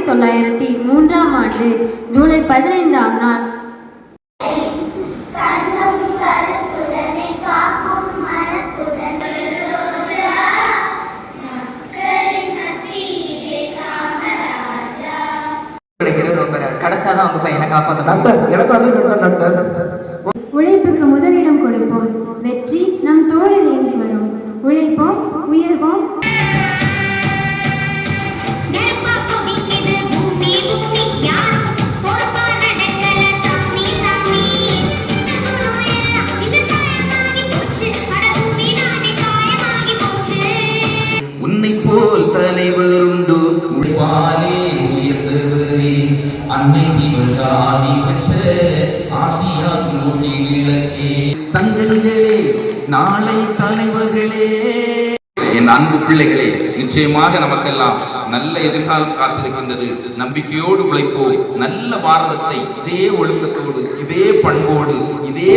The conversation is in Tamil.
1903 ஜூலை 15 நாள் உழைப்புக்கு முதலிடம் கொடுப்போம். வெற்றி நம் தோளில் ஏந்தி வரும். உழைப்போம், உயர்வோம். உன்னை போல் தலைவர் உண்டு உழைப்பாலே உயர்ந்தவரே அன்னை சிவகாமி பெற்ற ஆசியா மொழி விளக்கே தங்கங்களே நாளை தலைவர்களே. என் அன்பு பிள்ளைகளே, நிச்சயமாக நமக்கெல்லாம் நல்ல எதிர்காலம் காத்திருக்கின்றது. நம்பிக்கையோடு உழைப்போம். நல்ல பாரதத்தை இதே ஒழுக்கத்தோடு, இதே பண்போடு, இதே